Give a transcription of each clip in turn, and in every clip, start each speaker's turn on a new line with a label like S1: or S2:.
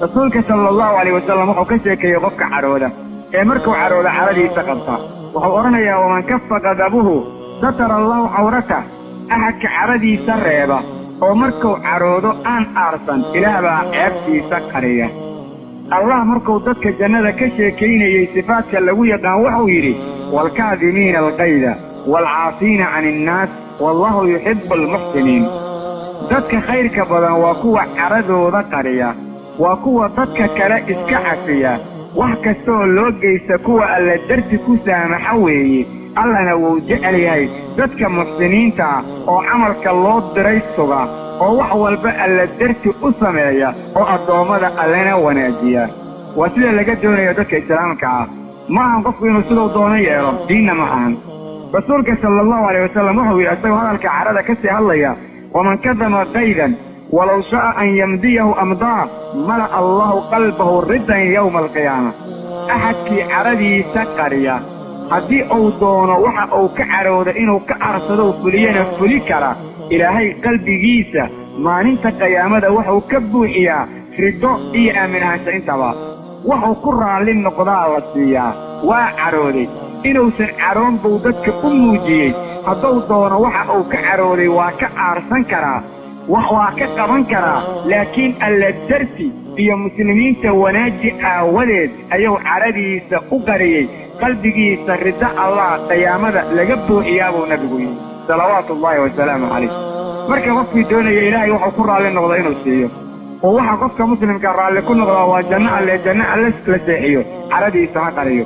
S1: رسولك صلى الله عليه وسلم وحكسك يغفك عروده مركو عروده عرضي سقطها وحورنا يا ومن كف غضبه ستر الله عورته أحك عرضي سريبه ومركو عروده أن أرسن إلهبا عبتي سقريه الله مركو ضدك الجنة كشيكين يصفاتك اللوية قاوحو يري والكاذمين الغيظ والعافين عن الناس والله يحب المحسنين ضدك خيرك بدن وكوة عرضه ذكرية وكوة ضدك كلا إسكعفية وحكستو اللوغي سكوة اللي درت كسامحوي الله نوجع ليهي ضدك محسنين تا وعملك الله دريسوغا ووحوال بقى اللي درت أسمية وأضوامة اللينا وناجية وسيلة لقد دوني ضدك إسلامك ما هنقفوا ينسلوا دوني يا رب دينا معان رسولك صلى الله عليه وسلم وهو يأسوا هذا الكعرادة كسي الله ومن كذب غيظا ولو شاء أن يمضيه أمضاه ملأ الله قلبه ردا يوم القيامة أحد كي عردي سقرية هدي أو دونه وحا أو كعروده إنه كأرسده فلينا فليكرا إلهي قلبي جيسة ما ننسى قيامة وحا كبوحيا فردو إيا منها سإنتبا وحا كرا للنقضاء والسيا وعروده إنه سنعرون بودتك أموجيه هدو دونه وحا أو كعروده وكأرسن كرا وحوا كقبان كرا لكن الدرسي في مسلمين وناجي ولد أيو عربي سأقري قلبي سرد الله قيامة لقبه إيابه نبيه صلوات الله والسلام عليه مركب وفي دوني إلهي وحا كرا للنغضين والسيئة ووحا قفك مسلم كرا لكل نغضا وجنة لجنة لسيحيه عربي سأقريه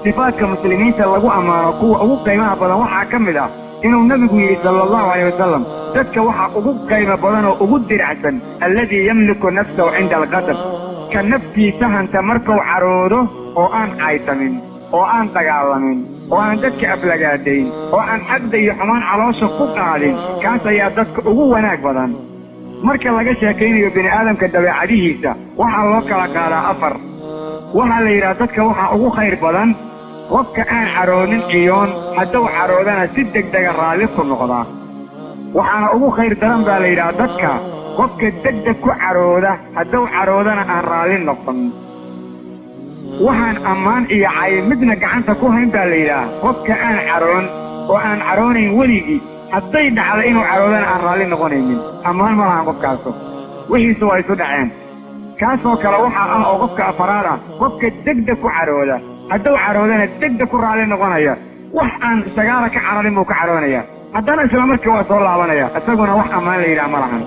S1: صفات كمسلمين سلقوا أمانا قوة أبو قيمة بلا وحا كمدا إنه النبي صلى الله عليه وسلم ذاتك وحا أبو قيمة بلا وأبو درعسا الذي يملك نفسه عند الغضب كالنفسي سهن تمركو عروضه وآن عيتمين وآن تقالمين وآن ذاتك أفلقاتين وآن حد يحمان على شقوق عالين كان سيادتك أبو وناك بلا مركا لغا شاكيني بني آدم كدبي عديهيسا وحا وكالك على أفر وحا ليرادتك وحا أبو خير بلا qofka aan caroonin ciyoon hadduu caroodana si degdega raalli ku noqdaa waxaana ugu khayr daran baa la yidhaha dadka qofka degdeg ku carooda hadduu caroodana aan raalli noqon waxaan ammaan iyo cay midna gacanta ku hayn baa la yidhaha qofka aan caroon oo aan caroonayn weligii hadday dhacda inuu caroodana aan raalli noqonaynin ammaan ma lahan qofkaaso wixiisu waa isu dhaceen kaasoo kale waxaa ah oo qofka afaraad ah qofka degdeg ku carooda hadduu caroodana degdeg ku raalli noqonaya wax aan sagaala ka cararin buu ka caroonaya haddana isla markii waa soo laabanaya isaguna wax ammaan la yidhaha ma lahan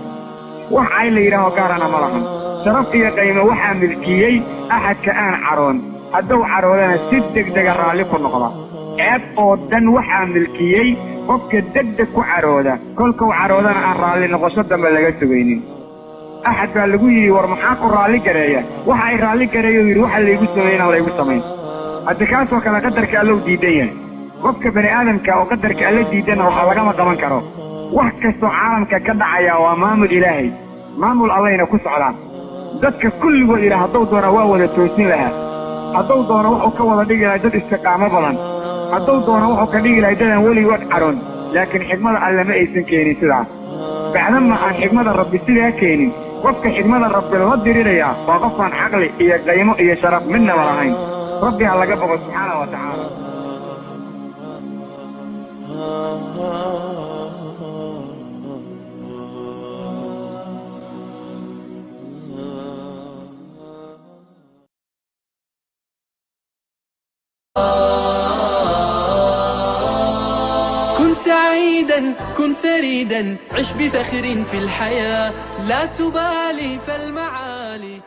S1: wax cay la yidhaahoo gaarana ma lahan sharaf iyo qiimo waxaa milkiyey axadka aan caroon hadduu caroodana si degdega raalli ku noqda ceeb oo dhan waxaa milkiyey qofka degdeg ku carooda kolkuu caroodana aan raalli noqosho dambe laga sugaynin axad baa lagu yidhi war maxaa ku raalli gareeya waxa ay raalli gareeyo yidhi waxa laygu sameeyna laygu samayn hadda kaasoo kale qadarka allou diidan yahay qofka bani aadamka oo qadarka alla diidana waxaa lagama qaban karo wax kastoo caalamka ka dhacaya waa maamul ilaahay maamul allayna ku socdaan dadka kulligood yidha hadduu doona waa wada toosin lahaa hadduu doona wuxuu ka wada dhigi lahay dad istiqaamo badan hadduu doona wuxuu ka dhigi lahay dadaan weligood caroon laakiin xigmada alle ma aysan keenin sidaas bacdama aan xigmada rabbi sidaa keenin qofka xigmada rabbi la diriraya waa qofkaan caqli iyo qiimo iyo sharaf midnaba lahayn ربي على قبضه سبحانه وتعالى
S2: كن سعيدا كن فريدا عش بفخر في الحياة لا تبالي فالمعالي